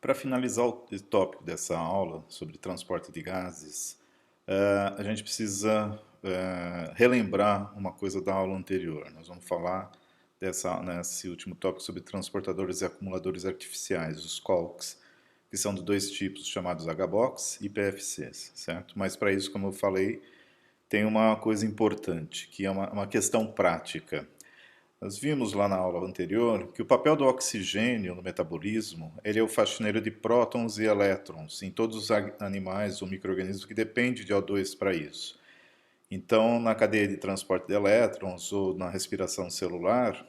Para finalizar o tópico dessa aula sobre transporte de gases, a gente precisa relembrar uma coisa da aula anterior. Nós vamos falar nesse último tópico sobre transportadores e acumuladores artificiais, os COLCs, que são de dois tipos, chamados H-Box e PFCs, certo? Mas para isso, como eu falei, tem uma coisa importante, que é uma questão prática. Nós vimos lá na aula anterior que o papel do oxigênio no metabolismo, ele é o faxineiro de prótons e elétrons em todos os animais ou micro-organismos que dependem de O2 para isso. Então, na cadeia de transporte de elétrons ou na respiração celular,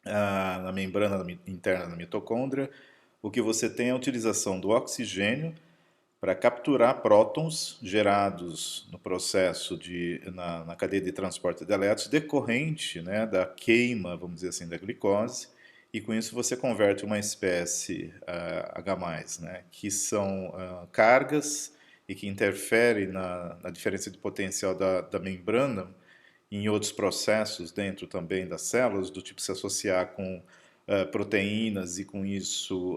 na membrana interna da mitocôndria, o que você tem é a utilização do oxigênio para capturar prótons gerados no processo na cadeia de transporte de elétrons decorrente, né, da queima, vamos dizer assim, da glicose, e com isso você converte uma espécie H+, né, que são cargas e que interferem na diferença de potencial da membrana em outros processos dentro também das células, do tipo se associar com proteínas e com isso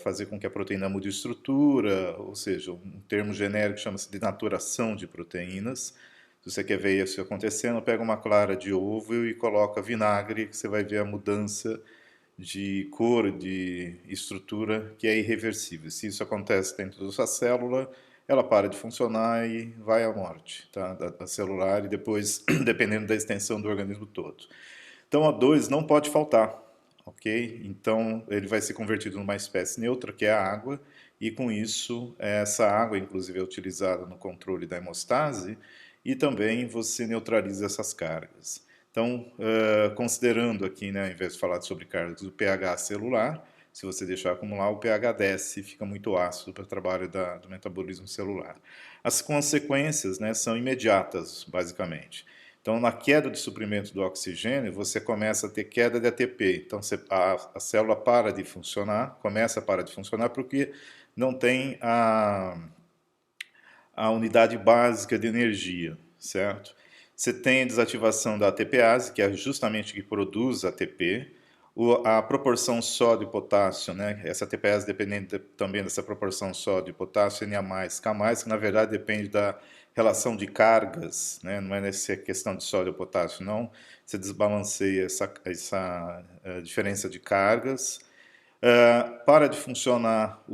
fazer com que a proteína mude de estrutura, ou seja, um termo genérico chama-se de naturação de proteínas. Se você quer ver isso acontecendo, pega uma clara de ovo e coloca vinagre, que você vai ver a mudança de cor, de estrutura, que é irreversível. Se isso acontece dentro da sua célula, ela para de funcionar e vai à morte, tá? da celular e depois, dependendo da extensão do organismo todo. Então, O2 não pode faltar, ok? Então, ele vai ser convertido numa espécie neutra, que é a água, e com isso, essa água, inclusive, é utilizada no controle da hemostase, e também você neutraliza essas cargas. Então, considerando aqui, né, ao invés de falar sobre cargas, o pH celular, se você deixar acumular, o pH desce e fica muito ácido para o trabalho do metabolismo celular. As consequências, né, são imediatas, basicamente. Então, na queda de suprimento do oxigênio, você começa a ter queda de ATP. Então, a célula para de funcionar, começa a parar de funcionar porque não tem a unidade básica de energia, certo? Você tem a desativação da ATPase, que é justamente o que produz ATP, a proporção sódio e potássio, né? Essa ATPase depende também dessa proporção sódio e potássio, Na+, K+, que na verdade depende da relação de cargas, né? Não é nessa questão de sódio e potássio, não. Você desbalanceia essa diferença de cargas, para de funcionar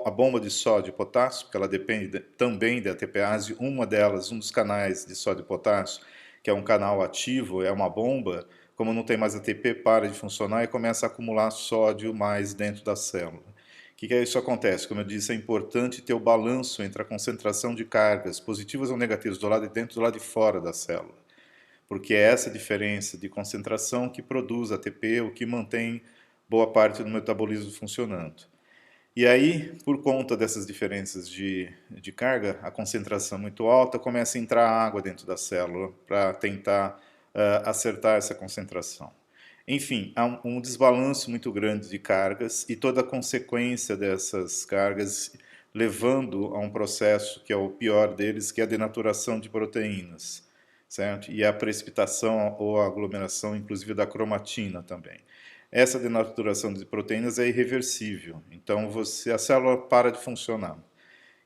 a bomba de sódio e potássio, porque ela depende também da ATPase. Uma delas, um dos canais de sódio e potássio, que é um canal ativo, é uma bomba, como não tem mais ATP, para de funcionar e começa a acumular sódio mais dentro da célula. O que isso acontece? Como eu disse, é importante ter o balanço entre a concentração de cargas positivas ou negativas do lado de dentro e do lado de fora da célula, porque é essa diferença de concentração que produz ATP, o que mantém boa parte do metabolismo funcionando. E aí, por conta dessas diferenças de carga, a concentração muito alta, começa a entrar água dentro da célula para tentar acertar essa concentração. Enfim, há um desbalanço muito grande de cargas e toda a consequência dessas cargas levando a um processo que é o pior deles, que é a denaturação de proteínas, certo? E a precipitação ou a aglomeração, inclusive, da cromatina também. Essa denaturação de proteínas é irreversível, então a célula para de funcionar.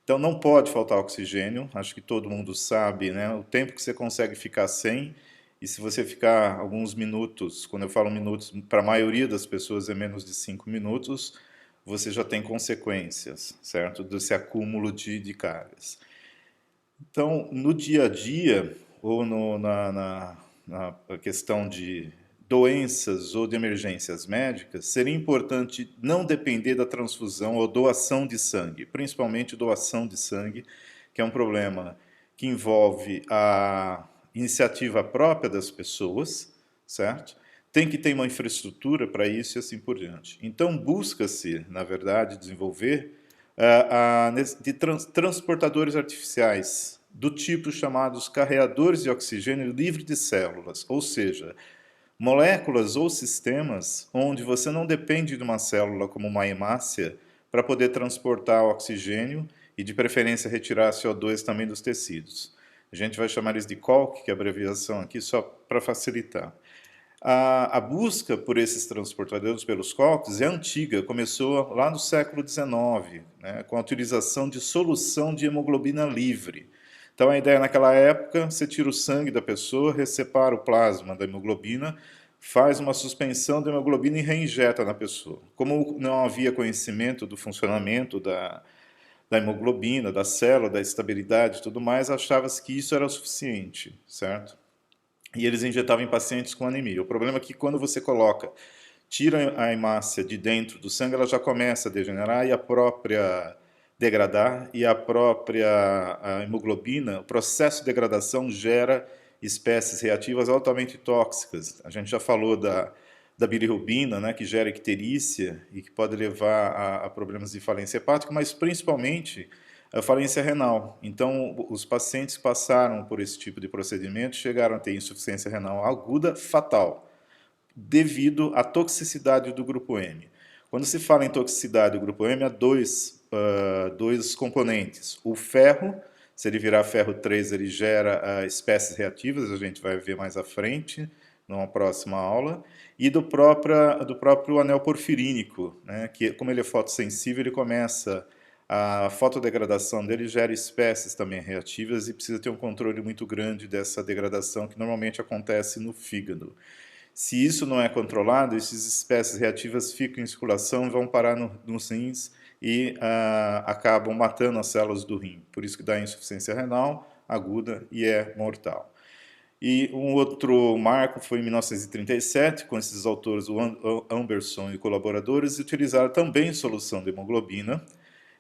Então não pode faltar oxigênio, acho que todo mundo sabe, né? O tempo que você consegue ficar sem, e se você ficar alguns minutos, quando eu falo minutos, para a maioria das pessoas é menos de 5 minutos, você já tem consequências, certo? Desse acúmulo de cargas. Então, no dia a dia, ou na questão de doenças ou de emergências médicas, seria importante não depender da transfusão ou doação de sangue, principalmente doação de sangue, que é um problema que envolve a iniciativa própria das pessoas, certo? Tem que ter uma infraestrutura para isso e assim por diante. Então, busca-se, na verdade, desenvolver transportadores artificiais do tipo chamados carreadores de oxigênio livre de células, ou seja, moléculas ou sistemas onde você não depende de uma célula como uma hemácia para poder transportar oxigênio e, de preferência, retirar CO2 também dos tecidos. A gente vai chamar eles de COLC, que é a abreviação aqui, só para facilitar. A busca por esses transportadores pelos cálculos é antiga, começou lá no século XIX, né, com a utilização de solução de hemoglobina livre. Então a ideia naquela época, você tira o sangue da pessoa, separa o plasma da hemoglobina, faz uma suspensão da hemoglobina e reinjeta na pessoa. Como não havia conhecimento do funcionamento da hemoglobina, da célula, da estabilidade e tudo mais, achava-se que isso era o suficiente, certo? E eles injetavam em pacientes com anemia. O problema é que quando você coloca, tira a hemácia de dentro do sangue, ela já começa a degenerar e a própria degradar, e a própria hemoglobina, o processo de degradação gera espécies reativas altamente tóxicas. A gente já falou da bilirrubina, né, que gera icterícia e que pode levar a problemas de falência hepática, mas principalmente a falência renal. Então, os pacientes que passaram por esse tipo de procedimento chegaram a ter insuficiência renal aguda fatal, devido à toxicidade do grupo M. Quando se fala em toxicidade do grupo M, há dois componentes. O ferro, se ele virar ferro 3, ele gera espécies reativas, a gente vai ver mais à frente, numa próxima aula, e do próprio anel porfirínico, né, que como ele é fotossensível, ele começa a fotodegradação dele gera espécies também reativas e precisa ter um controle muito grande dessa degradação que normalmente acontece no fígado. Se isso não é controlado, essas espécies reativas ficam em circulação, vão parar nos rins e acabam matando as células do rim. Por isso que dá insuficiência renal aguda e é mortal. E um outro marco foi em 1937, com esses autores, o Amberson e colaboradores, utilizaram também solução de hemoglobina.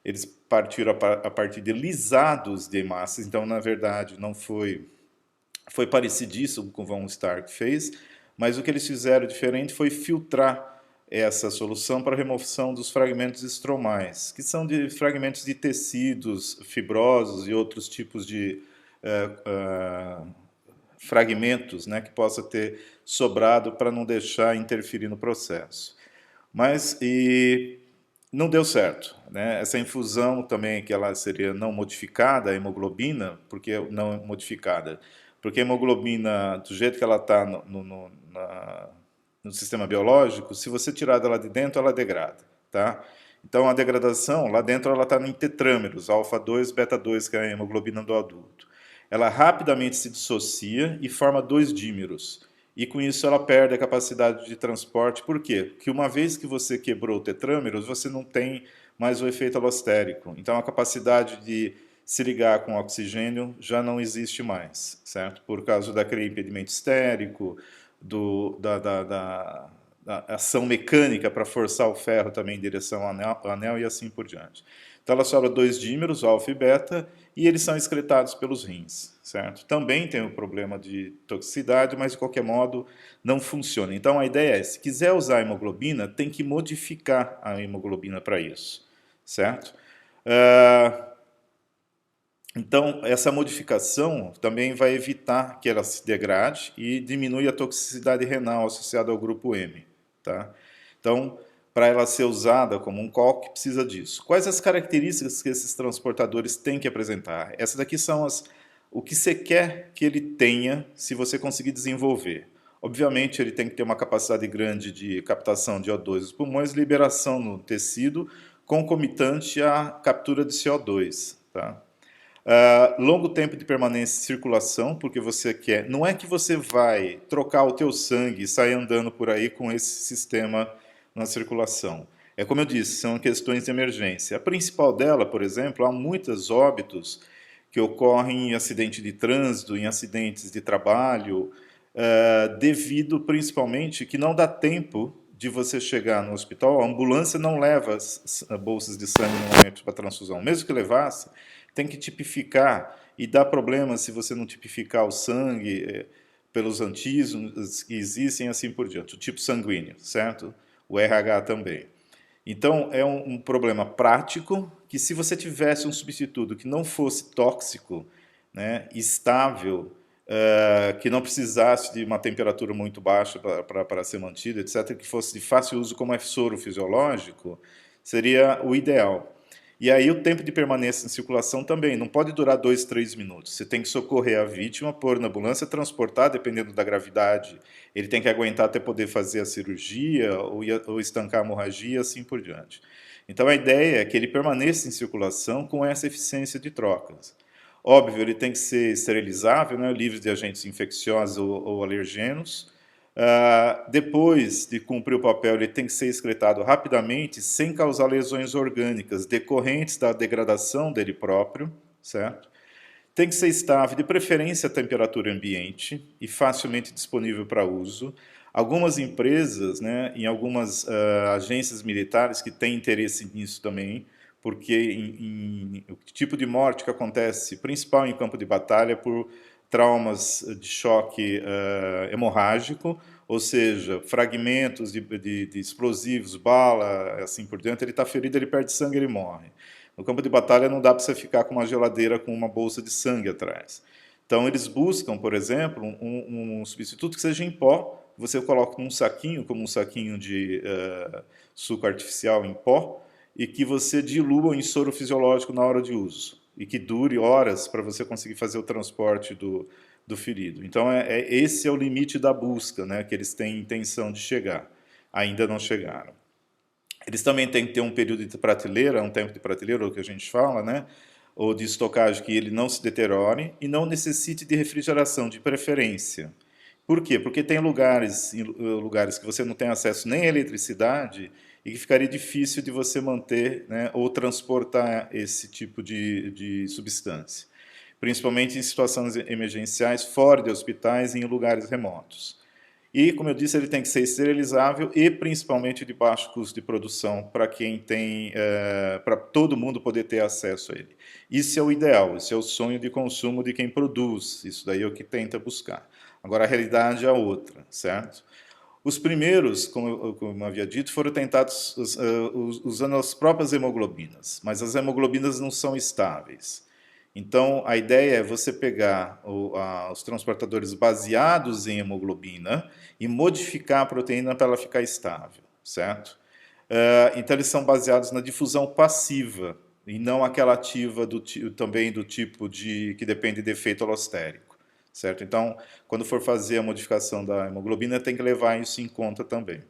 Eles partiram a partir de lisados de hemácias, então, na verdade, não foi parecidíssimo com o von Stark fez, mas o que eles fizeram diferente foi filtrar essa solução para a remoção dos fragmentos estromais, que são de fragmentos de tecidos fibrosos e outros tipos de fragmentos, né, que possa ter sobrado para não deixar interferir no processo. Mas não deu certo, né? Essa infusão também, que ela seria não modificada, a hemoglobina, porque não modificada, porque a hemoglobina, do jeito que ela está no sistema biológico, se você tirar dela de dentro, ela degrada, tá? Então a degradação, lá dentro ela está em tetrâmeros, alfa 2, beta 2, que é a hemoglobina do adulto. Ela rapidamente se dissocia e forma dois dímeros. E com isso ela perde a capacidade de transporte. Por quê? Porque uma vez que você quebrou tetrâmeros, você não tem mais o efeito alostérico. Então a capacidade de se ligar com oxigênio já não existe mais, certo? Por causa daquele impedimento estérico, da ação mecânica para forçar o ferro também em direção ao anel e assim por diante. Então ela sobra dois dímeros, alfa e beta, e eles são excretados pelos rins, certo? Também tem o problema de toxicidade, mas de qualquer modo não funciona. Então a ideia é, se quiser usar a hemoglobina, tem que modificar a hemoglobina para isso, certo? Então, essa modificação também vai evitar que ela se degrade e diminui a toxicidade renal associada ao grupo M, tá? Então, para ela ser usada como um COC, precisa disso. Quais as características que esses transportadores têm que apresentar? Essas daqui são o que você quer que ele tenha se você conseguir desenvolver. Obviamente, ele tem que ter uma capacidade grande de captação de O2 dos pulmões, liberação no tecido, concomitante à captura de CO2, tá? Longo tempo de permanência em circulação, porque você quer... Não é que você vai trocar o teu sangue e sair andando por aí com esse sistema na circulação. É como eu disse, são questões de emergência. A principal dela, por exemplo, há muitos óbitos que ocorrem em acidente de trânsito, em acidentes de trabalho, devido principalmente que não dá tempo de você chegar no hospital, a ambulância não leva bolsas de sangue no momento para transfusão. Mesmo que levasse, tem que tipificar e dá problema se você não tipificar o sangue pelos antígenos que existem assim por diante. O tipo sanguíneo, certo? O RH também. Então, é um problema prático que se você tivesse um substituto que não fosse tóxico, né, estável, que não precisasse de uma temperatura muito baixa para ser mantido, etc., que fosse de fácil uso como é soro fisiológico, seria o ideal. E aí o tempo de permanência em circulação também, não pode durar 2, 3 minutos. Você tem que socorrer a vítima, pôr na ambulância, transportar, dependendo da gravidade. Ele tem que aguentar até poder fazer a cirurgia ou estancar a hemorragia, e assim por diante. Então a ideia é que ele permaneça em circulação com essa eficiência de trocas. Óbvio, ele tem que ser esterilizável, né, livre de agentes infecciosos ou alergenos. Depois de cumprir o papel, ele tem que ser excretado rapidamente, sem causar lesões orgânicas decorrentes da degradação dele próprio, certo? Tem que ser estável, de preferência a temperatura ambiente e facilmente disponível para uso. Algumas empresas, né, em algumas agências militares que têm interesse nisso também, porque o tipo de morte que acontece, principal em campo de batalha, por traumas de choque hemorrágico, ou seja, fragmentos de explosivos, bala, assim por diante, ele está ferido, ele perde sangue, ele morre. No campo de batalha não dá para você ficar com uma geladeira com uma bolsa de sangue atrás. Então eles buscam, por exemplo, um substituto que seja em pó, você coloca num saquinho, como um saquinho de suco artificial em pó, e que você dilua em soro fisiológico na hora de uso, e que dure horas para você conseguir fazer o transporte do ferido. Então esse é o limite da busca, né, que eles têm intenção de chegar. Ainda não chegaram. Eles também têm que ter um período de prateleira, um tempo de prateleira, o que a gente fala, né? Ou de estocagem que ele não se deteriore e não necessite de refrigeração, de preferência. Por quê? Porque tem lugares que você não tem acesso nem à eletricidade e que ficaria difícil de você manter, né, ou transportar esse tipo de substância. Principalmente em situações emergenciais, fora de hospitais e em lugares remotos. E, como eu disse, ele tem que ser esterilizável e principalmente de baixo custo de produção para quem tem, para todo mundo poder ter acesso a ele. Isso é o ideal, esse é o sonho de consumo de quem produz, isso daí é o que tenta buscar. Agora, a realidade é outra, certo? Os primeiros, como eu havia dito, foram tentados usando as próprias hemoglobinas, mas as hemoglobinas não são estáveis. Então, a ideia é você pegar os transportadores baseados em hemoglobina e modificar a proteína para ela ficar estável, certo? Então, eles são baseados na difusão passiva e não aquela ativa também do tipo que depende de efeito alostérico, certo? Então, quando for fazer a modificação da hemoglobina, tem que levar isso em conta também.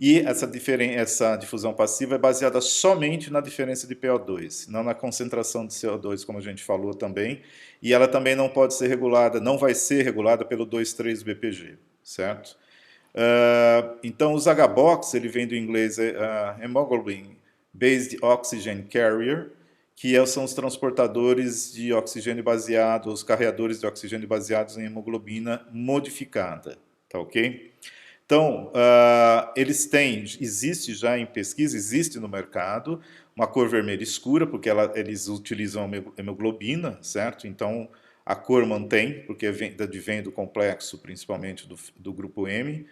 E essa difusão passiva é baseada somente na diferença de PO2, não na concentração de CO2, como a gente falou também. E ela também não pode ser regulada, não vai ser regulada pelo 2,3-BPG, certo? Então, os H-Box, ele vem do inglês Hemoglobin Based Oxygen Carrier, que são os transportadores de oxigênio baseado, os carreadores de oxigênio baseados em hemoglobina modificada, tá ok? Então, existe já em pesquisa, existe no mercado, uma cor vermelha escura, porque eles utilizam hemoglobina, certo? Então, a cor mantém, porque vem do complexo, principalmente do grupo M.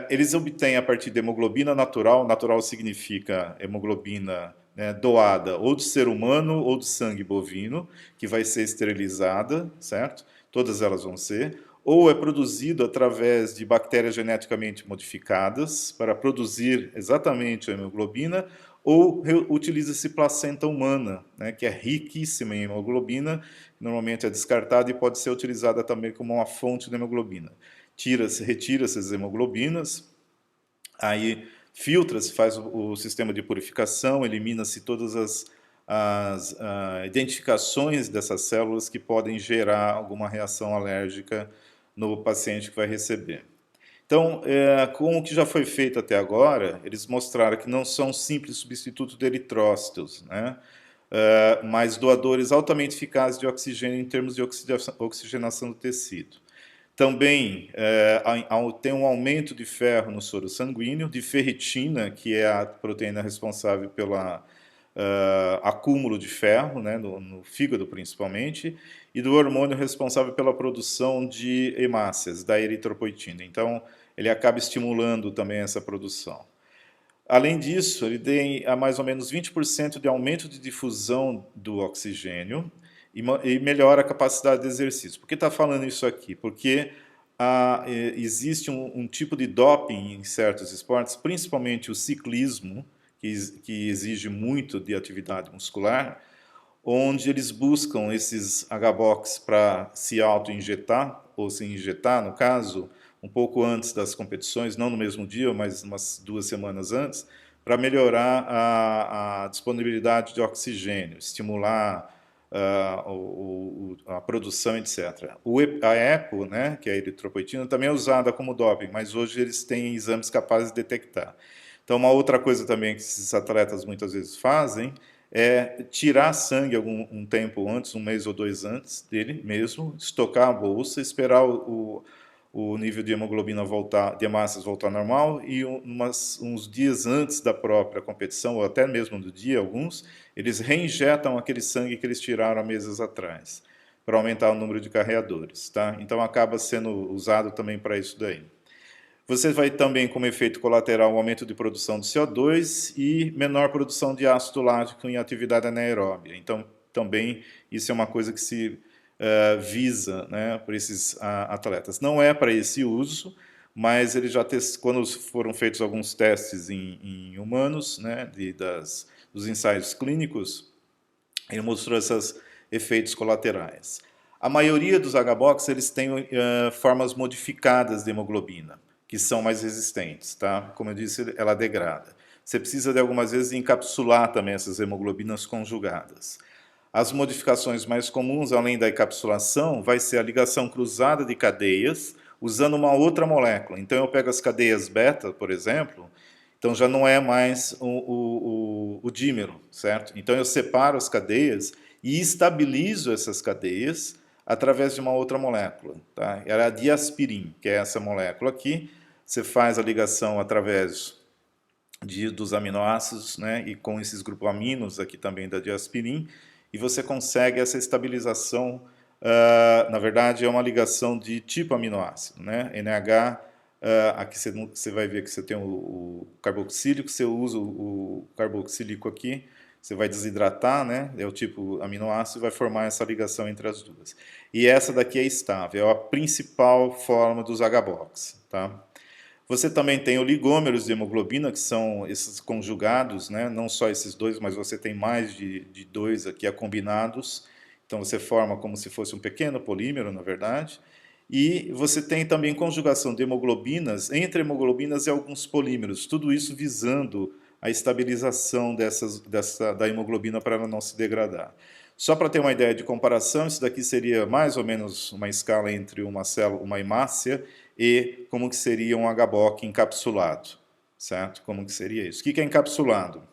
Eles obtêm a partir de hemoglobina natural, natural significa hemoglobina, né, doada ou do ser humano ou do sangue bovino, que vai ser esterilizada, certo? Todas elas vão ser. Ou é produzido através de bactérias geneticamente modificadas para produzir exatamente a hemoglobina, ou utiliza-se placenta humana, né, que é riquíssima em hemoglobina, normalmente é descartada e pode ser utilizada também como uma fonte de hemoglobina. Retira-se as hemoglobinas, aí filtra-se, faz o sistema de purificação, elimina-se todas as identificações dessas células que podem gerar alguma reação alérgica no paciente que vai receber. Então, com o que já foi feito até agora, eles mostraram que não são simples substitutos de eritrócitos, né? Mas doadores altamente eficazes de oxigênio em termos de oxigenação do tecido. Também tem um aumento de ferro no soro sanguíneo, de ferritina, que é a proteína responsável pelo acúmulo de ferro, né, no fígado principalmente, e do hormônio responsável pela produção de hemácias, da eritropoetina. Então, ele acaba estimulando também essa produção. Além disso, ele tem mais ou menos 20% de aumento de difusão do oxigênio e melhora a capacidade de exercício. Por que está falando isso aqui? Porque existe um tipo de doping em certos esportes, principalmente o ciclismo, que exige muito de atividade muscular, onde eles buscam esses H-Box para se auto-injetar, ou se injetar, no caso, um pouco antes das competições, não no mesmo dia, mas umas 2 semanas antes, para melhorar a disponibilidade de oxigênio, estimular a produção, etc. A EPO, né, que é a eritropoetina, também é usada como doping, mas hoje eles têm exames capazes de detectar. Então, uma outra coisa também que esses atletas muitas vezes fazem é tirar sangue um tempo antes, 1 mês ou 2 antes dele mesmo, estocar a bolsa, esperar o nível de hemoglobina voltar, de hemácias voltar ao normal, e uns dias antes da própria competição, ou até mesmo do dia, alguns, eles reinjetam aquele sangue que eles tiraram há meses atrás, para aumentar o número de carreadores. Tá? Então acaba sendo usado também para isso daí. Você vai também, como efeito colateral, um aumento de produção de CO2 e menor produção de ácido lático em atividade anaeróbia. Então, também isso é uma coisa que se visa, né, por esses atletas. Não é para esse uso, mas ele já quando foram feitos alguns testes em humanos, né, dos ensaios clínicos, ele mostrou esses efeitos colaterais. A maioria dos H-Box eles têm formas modificadas de hemoglobina, que são mais resistentes, tá? Como eu disse, ela degrada. Você precisa de algumas vezes encapsular também essas hemoglobinas conjugadas. As modificações mais comuns, além da encapsulação, vai ser a ligação cruzada de cadeias usando uma outra molécula. Então eu pego as cadeias beta, por exemplo, então já não é mais o dímero, certo? Então eu separo as cadeias e estabilizo essas cadeias através de uma outra molécula. Tá? Era a diaspirin, que é essa molécula aqui. Você faz a ligação através dos aminoácidos, né, e com esses grupaminos aqui também da diaspirin, e você consegue essa estabilização. Na verdade, é uma ligação de tipo aminoácido, né? NH, aqui você vai ver que você tem o carboxílico, você usa o carboxílico aqui, você vai desidratar, né? É o tipo aminoácido e vai formar essa ligação entre as duas. E essa daqui é estável, é a principal forma dos H-Box, tá? Você também tem oligômeros de hemoglobina, que são esses conjugados, né? Não só esses dois, mas você tem mais de dois aqui combinados. Então você forma como se fosse um pequeno polímero, na verdade. E você tem também conjugação de hemoglobinas entre hemoglobinas e alguns polímeros. Tudo isso visando a estabilização da hemoglobina para ela não se degradar. Só para ter uma ideia de comparação, isso daqui seria mais ou menos uma escala entre uma célula, uma hemácia, e como que seria um HBOC encapsulado, certo? Como que seria isso? O que é encapsulado?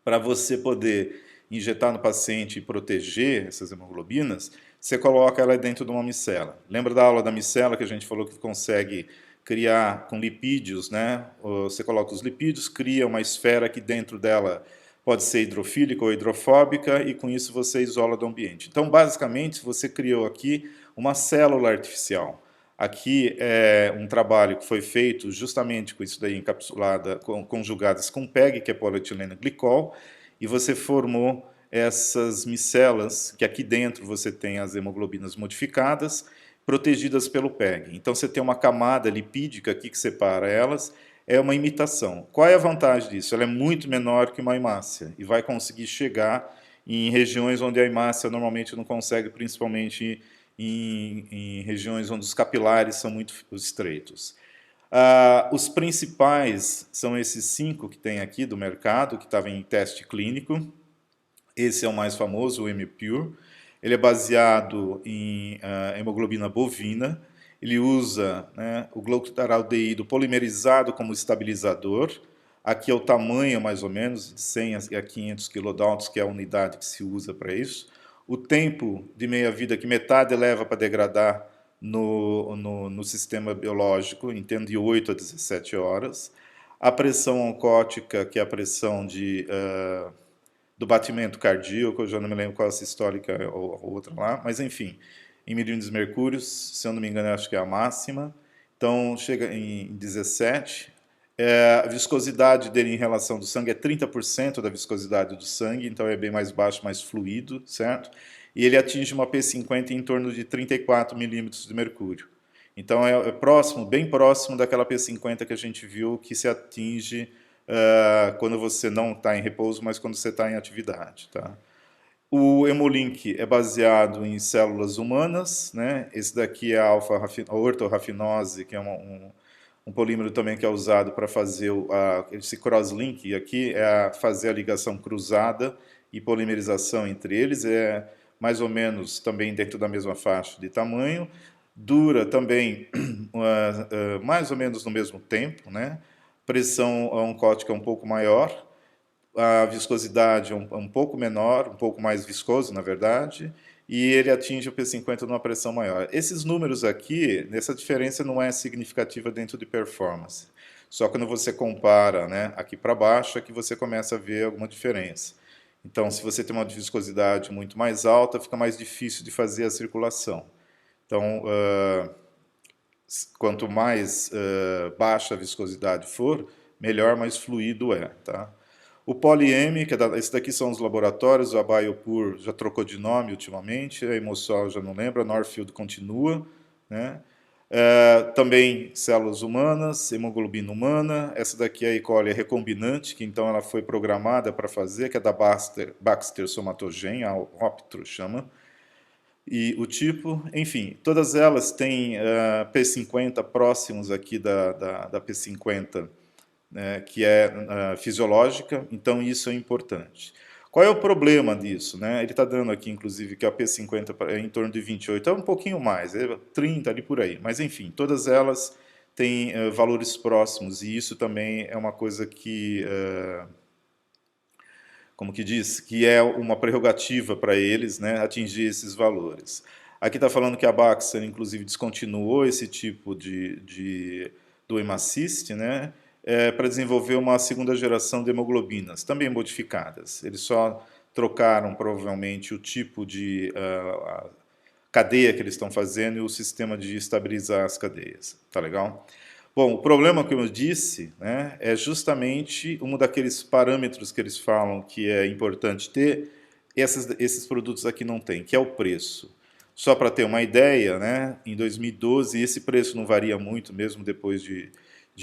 Para você poder injetar no paciente e proteger essas hemoglobinas, você coloca ela dentro de uma micela. Lembra da aula da micela que a gente falou que consegue criar com lipídios, né? Você coloca os lipídios, cria uma esfera que dentro dela pode ser hidrofílica ou hidrofóbica, e com isso você isola do ambiente. Então, basicamente, você criou aqui uma célula artificial. Aqui é um trabalho que foi feito justamente com isso daí encapsulada, conjugadas com PEG, que é polietileno glicol, e você formou essas micelas, que aqui dentro você tem as hemoglobinas modificadas, protegidas pelo PEG. Então você tem uma camada lipídica aqui que separa elas, é uma imitação. Qual é a vantagem disso? Ela é muito menor que uma hemácia e vai conseguir chegar em regiões onde a hemácia normalmente não consegue, principalmente em regiões onde os capilares são muito estreitos. Os principais são esses 5 que tem aqui do mercado, que estavam em teste clínico. Esse é o mais famoso, o M-Pure. Ele é baseado em hemoglobina bovina. Ele usa, né, o glutaraldeído polimerizado como estabilizador. Aqui é o tamanho, mais ou menos, de 100 a 500 kilodaltons, que é a unidade que se usa para isso. O tempo de meia-vida, que metade leva para degradar no sistema biológico, em termos de 8 a 17 horas. A pressão oncótica, que é a pressão do batimento cardíaco, eu já não me lembro qual é essa histórica ou outra lá, mas enfim, em milímetros de mercúrio, se eu não me engano, eu acho que é a máxima. Então, chega em 17. A viscosidade dele em relação do sangue é 30% da viscosidade do sangue, então é bem mais baixo, mais fluido, certo? E ele atinge uma P50 em torno de 34 milímetros de mercúrio. Então é próximo, bem próximo daquela P50 que a gente viu que se atinge quando você não está em repouso, mas quando você está em atividade, tá? O Hemolink é baseado em células humanas, né? Esse daqui é a ortorrafinose, que é um polímero também que é usado para fazer esse crosslink, e aqui é fazer a ligação cruzada e polimerização entre eles, é mais ou menos também dentro da mesma faixa de tamanho, dura também mais ou menos no mesmo tempo, né? Pressão oncótica um pouco maior, a viscosidade é um pouco menor, um pouco mais viscoso, na verdade, e ele atinge o P50 numa pressão maior. Esses números aqui, essa diferença não é significativa dentro de performance. Só quando você compara, né, aqui para baixo é que você começa a ver alguma diferença. Então, se você tem uma viscosidade muito mais alta, fica mais difícil de fazer a circulação. Então, quanto mais baixa a viscosidade for, melhor, mais fluido é, tá? O Poly-M, esse daqui são os laboratórios, a Biopur já trocou de nome ultimamente, a Hemosol já não lembra, a Northfield continua, né? Também células humanas, hemoglobina humana, essa daqui é a E. coli recombinante, que então ela foi programada para fazer, que é da Baxter Somatogen, a Optro chama, e o tipo, enfim, todas elas têm P50 próximos aqui da P50, né, que é fisiológica, então isso é importante. Qual é o problema disso? Né? Ele está dando aqui, inclusive, que a P50 é em torno de 28, é um pouquinho mais, é 30 ali por aí, mas enfim, todas elas têm valores próximos, e isso também é uma coisa que, como que diz, que é uma prerrogativa para eles, né, atingir esses valores. Aqui está falando que a Baxter, inclusive, descontinuou esse tipo do Hemacist, né, para desenvolver uma segunda geração de hemoglobinas, também modificadas. Eles só trocaram, provavelmente, o tipo de cadeia que eles estão fazendo e o sistema de estabilizar as cadeias. Tá legal? Bom, o problema, como eu disse, né, é justamente um daqueles parâmetros que eles falam que é importante ter, esses produtos aqui não têm, que é o preço. Só para ter uma ideia, né, em 2012, esse preço não varia muito, mesmo depois de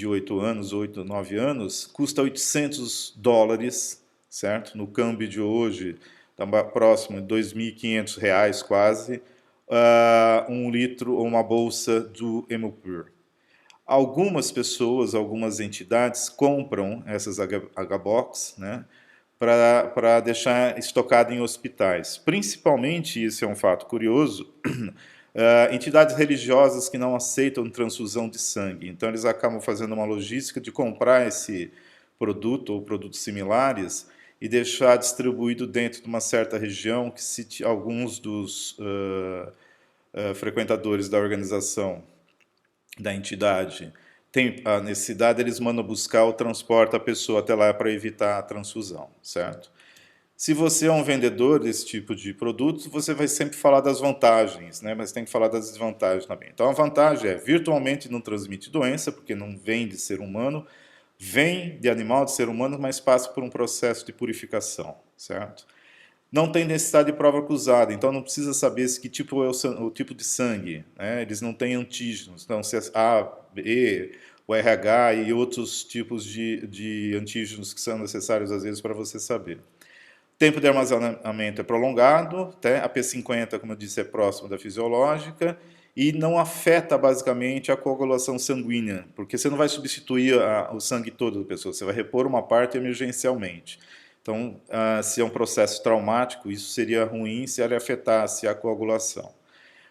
8 anos, 8, 9 anos, custa $800, certo? No câmbio de hoje, está próximo de R$ 2.500 quase, 1 litro ou uma bolsa do Hemopur. Algumas pessoas, algumas entidades compram essas H-Box, né, para deixar estocado em hospitais. Principalmente, isso é um fato curioso, entidades religiosas que não aceitam transfusão de sangue. Então, eles acabam fazendo uma logística de comprar esse produto ou produtos similares e deixar distribuído dentro de uma certa região que se alguns dos frequentadores da organização, da entidade, tem a necessidade, eles mandam buscar ou transporta a pessoa até lá para evitar a transfusão, certo? Se você é um vendedor desse tipo de produtos, você vai sempre falar das vantagens, né? Mas tem que falar das desvantagens também. Então, a vantagem é, virtualmente não transmite doença, porque não vem de ser humano, vem de animal, de ser humano, mas passa por um processo de purificação, certo? Não tem necessidade de prova cruzada, então não precisa saber que tipo é o tipo de sangue, né? Eles não têm antígenos, então se é A, B, o RH e outros tipos de antígenos que são necessários às vezes para você saber. Tempo de armazenamento é prolongado, até a P50, como eu disse, é próximo da fisiológica e não afeta basicamente a coagulação sanguínea, porque você não vai substituir o sangue todo da pessoa, você vai repor uma parte emergencialmente. Então, se é um processo traumático, isso seria ruim se ele afetasse a coagulação.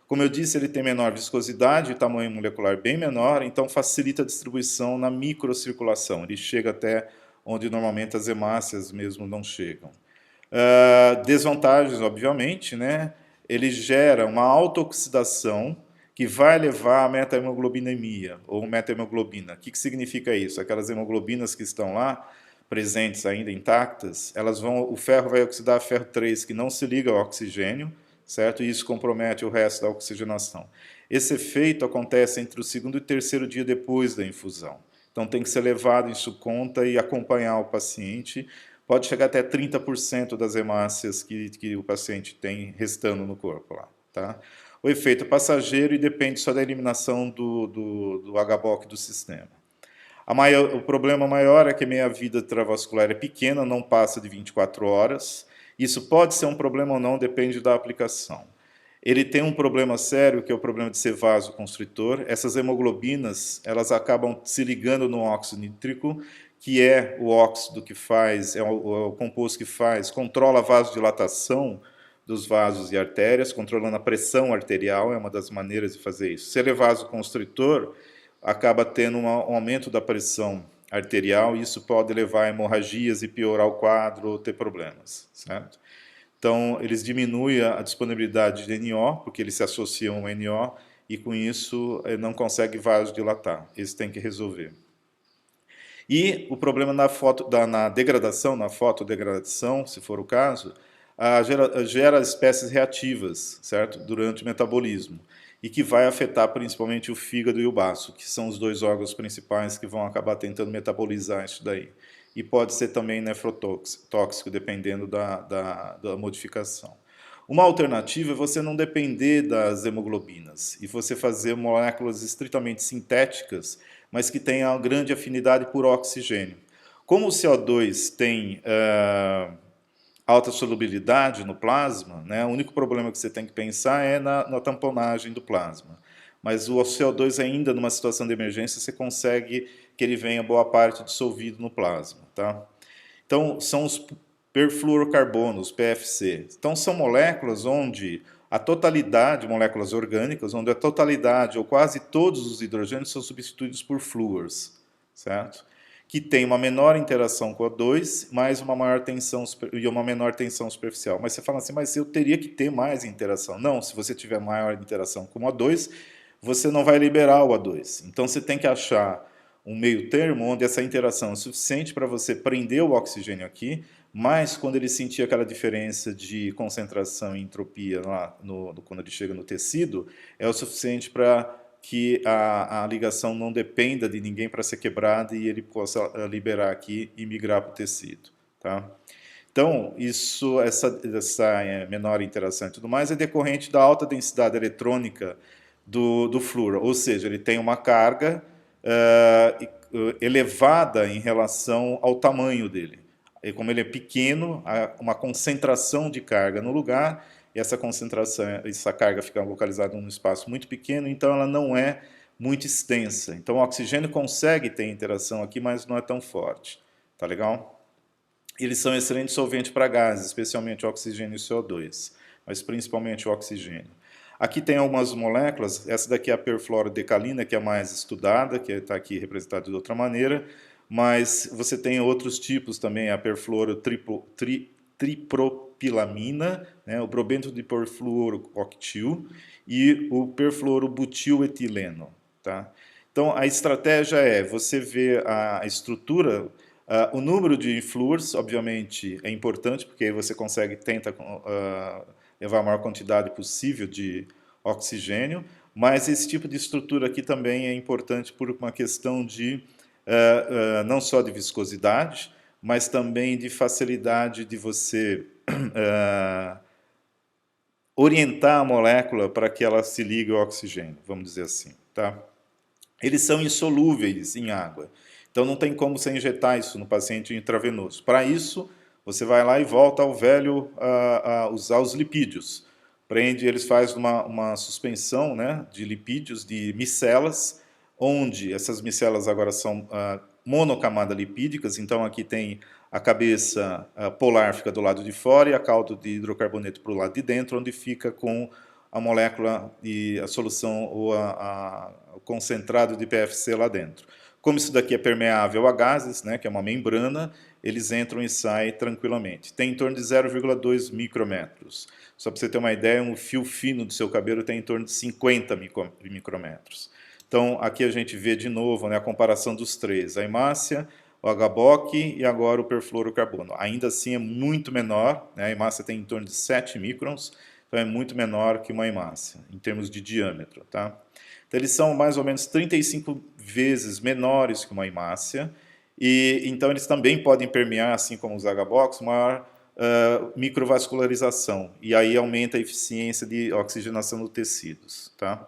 Como eu disse, ele tem menor viscosidade, tamanho molecular bem menor, então facilita a distribuição na microcirculação. Ele chega até onde normalmente as hemácias mesmo não chegam. Desvantagens, obviamente, né? Ele gera uma autooxidação que vai levar a meta-hemoglobinemia, ou meta-hemoglobina. O que significa isso? Aquelas hemoglobinas que estão lá, presentes ainda intactas, o ferro vai oxidar ferro 3, que não se liga ao oxigênio, certo? E isso compromete o resto da oxigenação. Esse efeito acontece entre o segundo e terceiro dia depois da infusão. Então tem que ser levado isso em conta e acompanhar o paciente. Pode chegar até 30% das hemácias que o paciente tem restando no corpo lá, tá? O efeito é passageiro e depende só da eliminação do HBOC do sistema. O problema maior é que a meia-vida intravascular é pequena, não passa de 24 horas. Isso pode ser um problema ou não, depende da aplicação. Ele tem um problema sério, que é o problema de ser vasoconstritor. Essas hemoglobinas, elas acabam se ligando no óxido nítrico, que é o óxido que faz, é o composto que faz, controla a vasodilatação dos vasos e artérias, controlando a pressão arterial, é uma das maneiras de fazer isso. Se ele é vasoconstritor, acaba tendo um aumento da pressão arterial, e isso pode levar a hemorragias e piorar o quadro ou ter problemas, certo? Então, eles diminuem a disponibilidade de NO, porque eles se associam ao NO, e com isso não consegue vasodilatar. Eles têm que resolver. E o problema na degradação, na fotodegradação, se for o caso, gera espécies reativas, certo? Durante o metabolismo, e que vai afetar principalmente o fígado e o baço, que são os dois órgãos principais que vão acabar tentando metabolizar isso daí. E pode ser também nefrotóxico, dependendo da modificação. Uma alternativa é você não depender das hemoglobinas e você fazer moléculas estritamente sintéticas, mas que tenham grande afinidade por oxigênio. Como o CO2 tem alta solubilidade no plasma, né, o único problema que você tem que pensar é na tamponagem do plasma. Mas o CO2 ainda, numa situação de emergência, você consegue que ele venha boa parte dissolvido no plasma. Tá? Então, são os perfluorocarbonos, PFC. Então, são moléculas onde a totalidade, moléculas orgânicas, onde a totalidade ou quase todos os hidrogênios são substituídos por flúors, certo? Que tem uma menor interação com o O2, mais uma maior tensão e uma menor tensão superficial. Mas você fala assim, mas eu teria que ter mais interação. Não, se você tiver maior interação com o O2, você não vai liberar o O2. Então você tem que achar um meio termo onde essa interação é suficiente para você prender o oxigênio aqui, mas quando ele sentir aquela diferença de concentração e entropia quando ele chega no tecido, é o suficiente para que a ligação não dependa de ninguém para ser quebrada e ele possa liberar aqui e migrar para o tecido. Tá? Então, essa menor interação e tudo mais é decorrente da alta densidade eletrônica do flúor, ou seja, ele tem uma carga elevada em relação ao tamanho dele. E como ele é pequeno, há uma concentração de carga no lugar, e essa carga fica localizada num espaço muito pequeno, então ela não é muito extensa. Então o oxigênio consegue ter interação aqui, mas não é tão forte. Tá legal? Eles são excelentes solventes para gases, especialmente o oxigênio e o CO2, mas principalmente o oxigênio. Aqui tem algumas moléculas, essa daqui é a perfluorodecalina, que é a mais estudada, que está aqui representada de outra maneira, mas você tem outros tipos também, a perfluorotripropilamina, né, o bromento de perfluorooctil e o perfluorobutiletileno. Tá? Então, a estratégia é você ver a estrutura, o número de flúors, obviamente, é importante, porque aí você tenta levar a maior quantidade possível de oxigênio, mas esse tipo de estrutura aqui também é importante por uma questão de não só de viscosidade, mas também de facilidade de você orientar a molécula para que ela se ligue ao oxigênio, vamos dizer assim. Tá? Eles são insolúveis em água, então não tem como você injetar isso no paciente intravenoso. Para isso, você vai lá e volta ao velho a usar os lipídios. Eles fazem uma suspensão, né, de lipídios, de micelas, onde essas micelas agora são monocamada lipídicas, então aqui tem a cabeça polar fica do lado de fora e a cauda de hidrocarboneto para o lado de dentro, onde fica com a molécula e a solução ou o concentrado de PFC lá dentro. Como isso daqui é permeável a gases, né, que é uma membrana, eles entram e saem tranquilamente. Tem em torno de 0,2 micrômetros. Só para você ter uma ideia, um fio fino do seu cabelo tem em torno de 50 micrômetros. Então, aqui a gente vê de novo, né, a comparação dos três, a hemácia, o HBOC e agora o perfluorocarbono. Ainda assim é muito menor, né, a hemácia tem em torno de 7 microns, então é muito menor que uma hemácia, em termos de diâmetro. Tá? Então, eles são mais ou menos 35 vezes menores que uma hemácia, e então eles também podem permear, assim como os HBOCs, maior microvascularização, e aí aumenta a eficiência de oxigenação dos tecidos. Tá?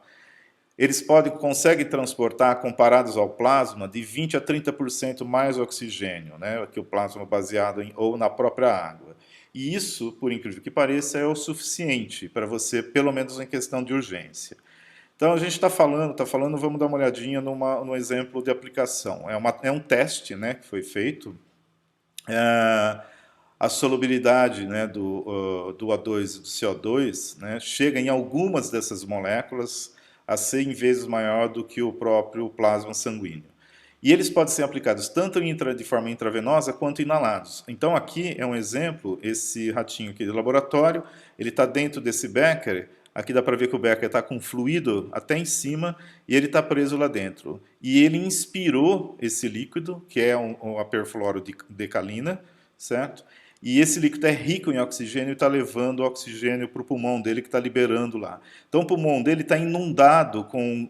eles conseguem transportar, comparados ao plasma, de 20 a 30% mais oxigênio, né, que o plasma baseado ou na própria água. E isso, por incrível que pareça, é o suficiente para você, pelo menos em questão de urgência. Então a gente está falando, vamos dar uma olhadinha no exemplo de aplicação. É um teste, né, que foi feito. A solubilidade, né, do O2 e do CO2, né, chega em algumas dessas moléculas a 100 vezes maior do que o próprio plasma sanguíneo. E eles podem ser aplicados tanto de forma intravenosa quanto inalados. Então aqui é um exemplo, esse ratinho aqui do laboratório, ele está dentro desse becker. Aqui dá para ver que o becker está com fluido até em cima e ele está preso lá dentro. E ele inspirou esse líquido, que é a perfluorodecalina, certo? E esse líquido é rico em oxigênio e está levando o oxigênio para o pulmão dele, que está liberando lá. Então o pulmão dele está inundado com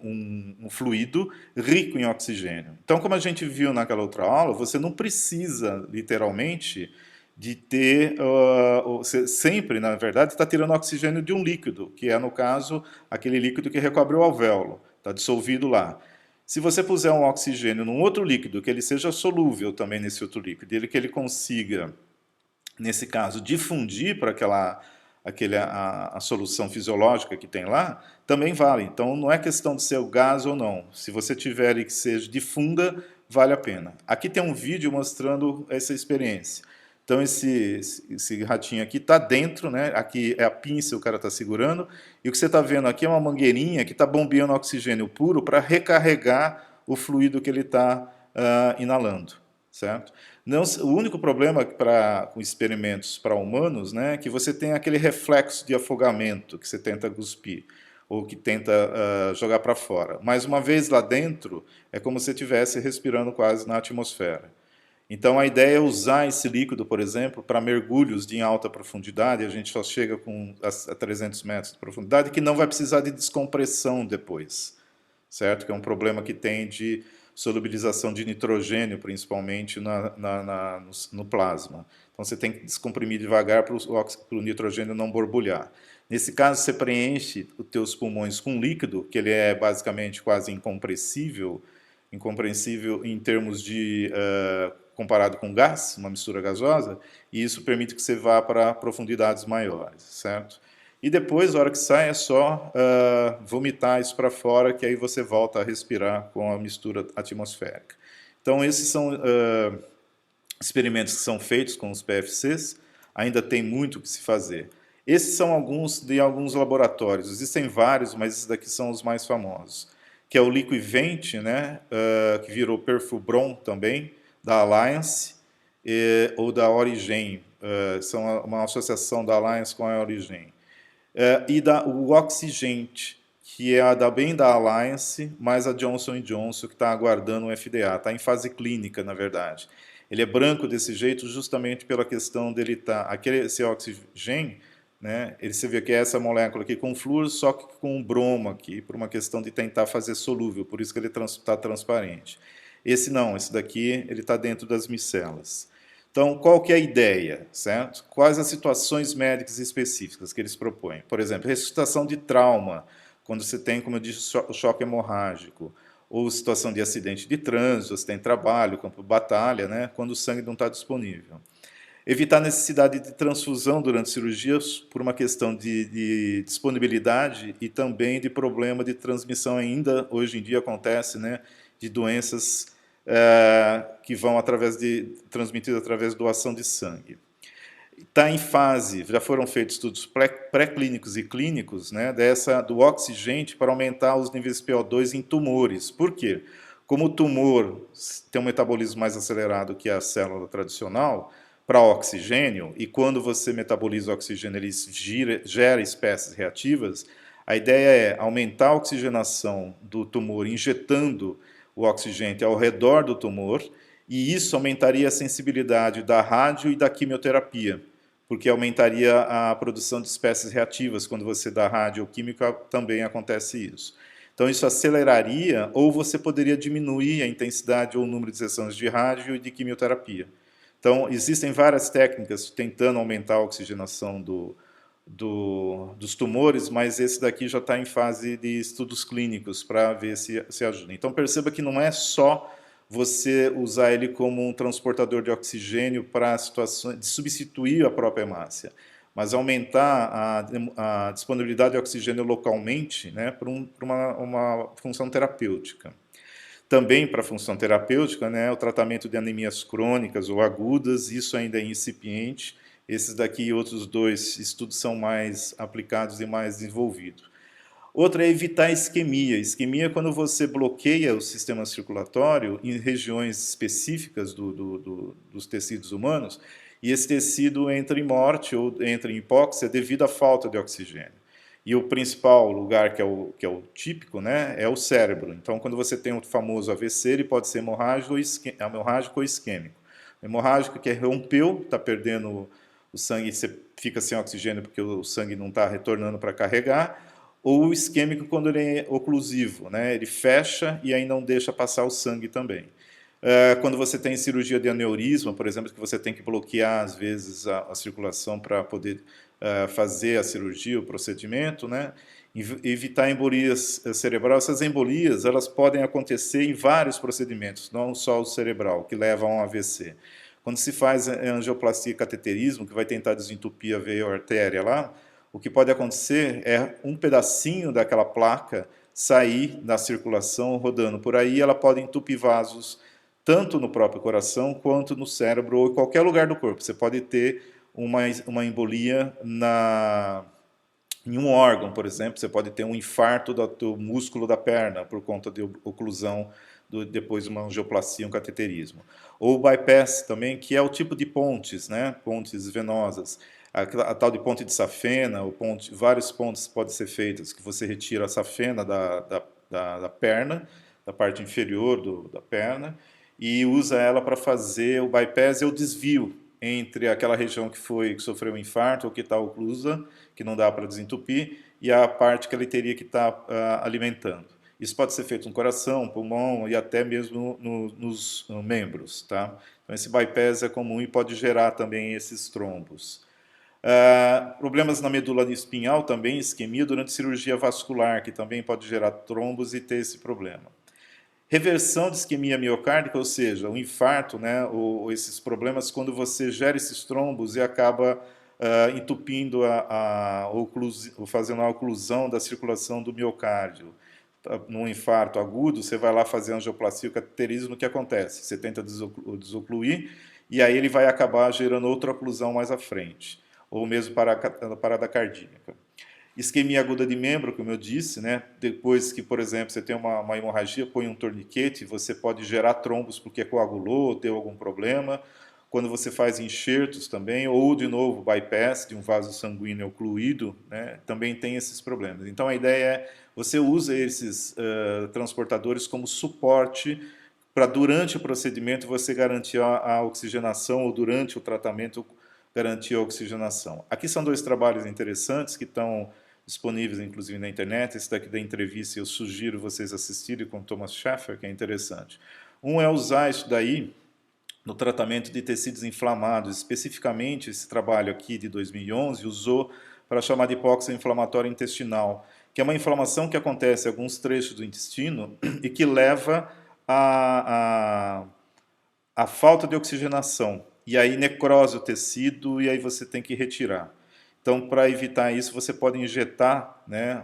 um fluido rico em oxigênio. Então, como a gente viu naquela outra aula, você não precisa, literalmente, de ter, você sempre, na verdade, está tirando oxigênio de um líquido, que é, no caso, aquele líquido que recobre o alvéolo, está dissolvido lá. Se você puser um oxigênio num outro líquido, que ele seja solúvel também nesse outro líquido, que ele consiga, nesse caso, difundir para a solução fisiológica que tem lá, também vale. Então, não é questão de ser o gás ou não. Se você tiver e que seja difunda, vale a pena. Aqui tem um vídeo mostrando essa experiência. Então, esse ratinho aqui está dentro, né? Aqui é a pinça, o cara está segurando, e o que você está vendo aqui é uma mangueirinha que está bombeando oxigênio puro para recarregar o fluido que ele está inalando, certo? Não, o único problema com experimentos para humanos, né, é que você tem aquele reflexo de afogamento que você tenta cuspir, ou que tenta jogar para fora. Mas uma vez lá dentro, é como se você estivesse respirando quase na atmosfera. Então a ideia é usar esse líquido, por exemplo, para mergulhos de alta profundidade, a gente só chega a 300 metros de profundidade, que não vai precisar de descompressão depois, certo? Que é um problema que tem de solubilização de nitrogênio, principalmente no plasma. Então você tem que descomprimir devagar para o nitrogênio não borbulhar. Nesse caso, você preenche os teus pulmões com líquido, que ele é basicamente quase incompressível em termos de comparado com gás, uma mistura gasosa, e isso permite que você vá para profundidades maiores, certo? E depois, na hora que sai, é só vomitar isso para fora, que aí você volta a respirar com a mistura atmosférica. Então, esses são experimentos que são feitos com os PFCs, ainda tem muito o que se fazer. Esses são alguns de alguns laboratórios, existem vários, mas esses daqui são os mais famosos, que é o Liquivent, né, que virou Perfubron também, da Alliance, ou da Origem, são uma associação da Alliance com a Origem. E o Oxigent, que é bem da Alliance, mas a Johnson Johnson, que está aguardando o FDA, está em fase clínica, na verdade. Ele é branco desse jeito justamente pela questão dele estar... esse Oxigent, né, você vê que é essa molécula aqui com flúor, só que com um bromo aqui, por uma questão de tentar fazer solúvel, por isso que ele está transparente. Esse não, esse daqui ele está dentro das micelas. Então, qual que é a ideia, certo? Quais as situações médicas específicas que eles propõem? Por exemplo, ressuscitação de trauma, quando você tem, como eu disse, o choque hemorrágico, ou situação de acidente de trânsito, você tem trabalho, campo de batalha, né? Quando o sangue não está disponível. Evitar a necessidade de transfusão durante cirurgias por uma questão de disponibilidade e também de problema de transmissão ainda, hoje em dia acontece, né, de doenças que vão transmitidas através de doação de sangue. Está em fase, já foram feitos estudos pré-clínicos e clínicos, né, do oxigente para aumentar os níveis de PO2 em tumores. Por quê? Como o tumor tem um metabolismo mais acelerado que a célula tradicional, para oxigênio, e quando você metaboliza o oxigênio, ele gera espécies reativas, a ideia é aumentar a oxigenação do tumor, injetando o oxigênio ao redor do tumor, e isso aumentaria a sensibilidade da rádio e da quimioterapia, porque aumentaria a produção de espécies reativas. Quando você dá radioquímica, também acontece isso. Então, isso aceleraria, ou você poderia diminuir a intensidade ou o número de sessões de rádio e de quimioterapia. Então, existem várias técnicas tentando aumentar a oxigenação dos tumores, mas esse daqui já está em fase de estudos clínicos para ver se ajuda. Então perceba que não é só você usar ele como um transportador de oxigênio para situações de substituir a própria hemácia, mas aumentar a disponibilidade de oxigênio localmente, né, para uma função terapêutica. Também para função terapêutica, né, o tratamento de anemias crônicas ou agudas, isso ainda é incipiente. Esses daqui e outros dois estudos são mais aplicados e mais desenvolvidos. Outra é evitar isquemia. Isquemia é quando você bloqueia o sistema circulatório em regiões específicas dos tecidos humanos, e esse tecido entra em morte ou entra em hipóxia devido à falta de oxigênio. E o principal lugar, que é o típico, né, é o cérebro. Então, quando você tem o famoso AVC, ele pode ser hemorrágico ou isquêmico. O hemorrágico, que rompeu, está perdendo o sangue, você fica sem oxigênio porque o sangue não está retornando para carregar, ou o isquêmico quando ele é oclusivo, né? Ele fecha e aí não deixa passar o sangue também. Quando você tem cirurgia de aneurisma, por exemplo, que você tem que bloquear às vezes a circulação para poder fazer a cirurgia, o procedimento, né? Evitar embolias cerebrais. Essas embolias elas podem acontecer em vários procedimentos, não só o cerebral, que leva a um AVC. Quando se faz angioplastia e cateterismo, que vai tentar desentupir a veia ou a artéria lá, o que pode acontecer é um pedacinho daquela placa sair da circulação rodando por aí, ela pode entupir vasos tanto no próprio coração quanto no cérebro ou em qualquer lugar do corpo. Você pode ter uma embolia em um órgão, por exemplo, você pode ter um infarto do músculo da perna por conta de oclusão depois de uma angioplastia, um cateterismo. Ou o bypass também, que é o tipo de pontes, né? Pontes venosas. A tal de ponte de safena, vários pontes podem ser feitos, que você retira a safena da perna, da parte inferior da perna, e usa ela para fazer o bypass e o desvio entre aquela região que sofreu um infarto ou que está oclusa, que não dá para desentupir, e a parte que ele teria que estar alimentando. Isso pode ser feito no coração, pulmão e até mesmo nos membros. Tá? Então, esse bypass é comum e pode gerar também esses trombos. Problemas na medula espinhal também, isquemia durante cirurgia vascular, que também pode gerar trombos e ter esse problema. Reversão de isquemia miocárdica, ou seja, o infarto, né, ou esses problemas quando você gera esses trombos e acaba entupindo ou fazendo a oclusão da circulação do miocárdio. Num infarto agudo, você vai lá fazer angioplastia, o cateterismo, o que acontece? Você tenta desocluir e aí ele vai acabar gerando outra oclusão mais à frente, ou mesmo parada cardíaca. Isquemia aguda de membro, como eu disse, né? Depois que, por exemplo, você tem uma hemorragia, põe um torniquete, você pode gerar trombos porque coagulou, deu algum problema. Quando você faz enxertos também, ou de novo bypass de um vaso sanguíneo ocluído, né? Também tem esses problemas. Então a ideia é você usa esses transportadores como suporte para durante o procedimento você garantir a oxigenação ou durante o tratamento garantir a oxigenação. Aqui são dois trabalhos interessantes que estão disponíveis inclusive na internet. Esse daqui da entrevista eu sugiro vocês assistirem com Thomas Schaffer, que é interessante. Um é usar isso daí no tratamento de tecidos inflamados, especificamente esse trabalho aqui de 2011 usou para chamar de hipóxia inflamatória intestinal, que é uma inflamação que acontece em alguns trechos do intestino e que leva a falta de oxigenação, e aí necrose o tecido e aí você tem que retirar. Então, para evitar isso, você pode injetar, né,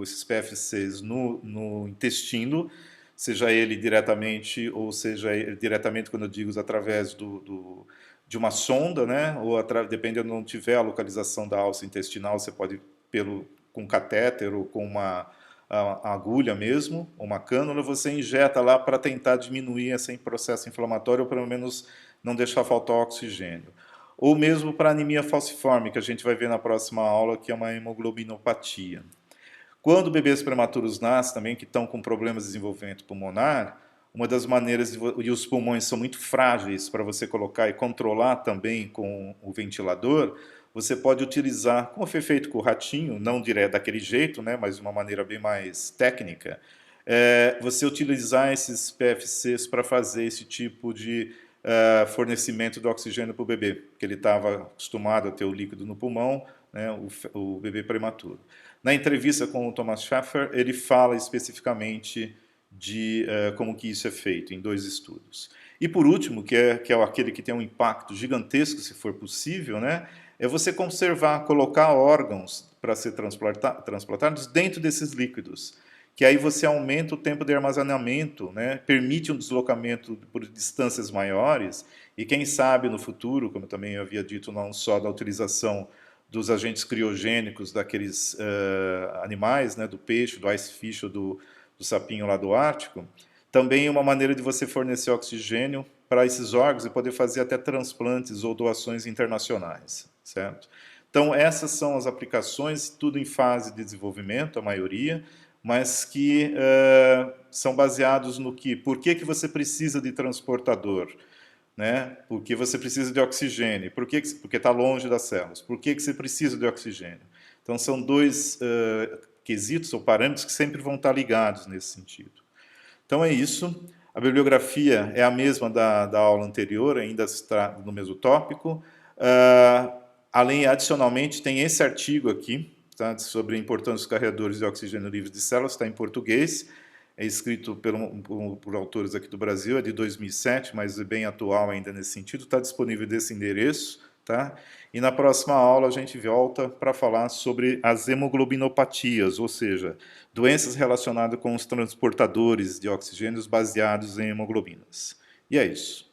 esses PFCs no intestino, seja ele diretamente, ou seja ele diretamente, quando eu digo, através de uma sonda, né, ou dependendo de onde tiver a localização da alça intestinal, você pode com catéter ou com uma agulha mesmo, uma cânula, você injeta lá para tentar diminuir esse processo inflamatório, ou pelo menos não deixar faltar oxigênio. Ou mesmo para anemia falciforme, que a gente vai ver na próxima aula, que é uma hemoglobinopatia. Quando bebês prematuros nascem também, que estão com problemas de desenvolvimento pulmonar, uma das maneiras, e os pulmões são muito frágeis para você colocar e controlar também com o ventilador, você pode utilizar, como foi feito com o ratinho, não direto daquele jeito, né, mas de uma maneira bem mais técnica, você utilizar esses PFCs para fazer esse tipo de fornecimento de oxigênio para o bebê, porque ele estava acostumado a ter o líquido no pulmão, né, o bebê prematuro. Na entrevista com o Thomas Schaffer, ele fala especificamente de como que isso é feito, em 2 estudos. E por último, que é aquele que tem um impacto gigantesco, se for possível, né, é você conservar, colocar órgãos para ser transplantados dentro desses líquidos, que aí você aumenta o tempo de armazenamento, né, permite um deslocamento por distâncias maiores, e quem sabe no futuro, como eu também havia dito, não só da utilização dos agentes criogênicos daqueles animais, né, do peixe, do ice fish ou do sapinho lá do Ártico, também uma maneira de você fornecer oxigênio para esses órgãos e poder fazer até transplantes ou doações internacionais, certo? Então, essas são as aplicações, tudo em fase de desenvolvimento, a maioria, mas que são baseados no que, por que você precisa de transportador, né? Porque você precisa de oxigênio, porque está longe das células, por que você precisa de oxigênio? Então, são 2 quesitos ou parâmetros que sempre vão estar ligados nesse sentido. Então é isso. A bibliografia é a mesma da aula anterior, ainda está no mesmo tópico. Adicionalmente, tem esse artigo aqui, tá, sobre a importância dos carregadores de oxigênio livres de células, está em português, é escrito por autores aqui do Brasil, é de 2007, mas é bem atual ainda nesse sentido, está disponível desse endereço. Tá? E na próxima aula a gente volta para falar sobre as hemoglobinopatias, ou seja, doenças relacionadas com os transportadores de oxigênios baseados em hemoglobinas. E é isso.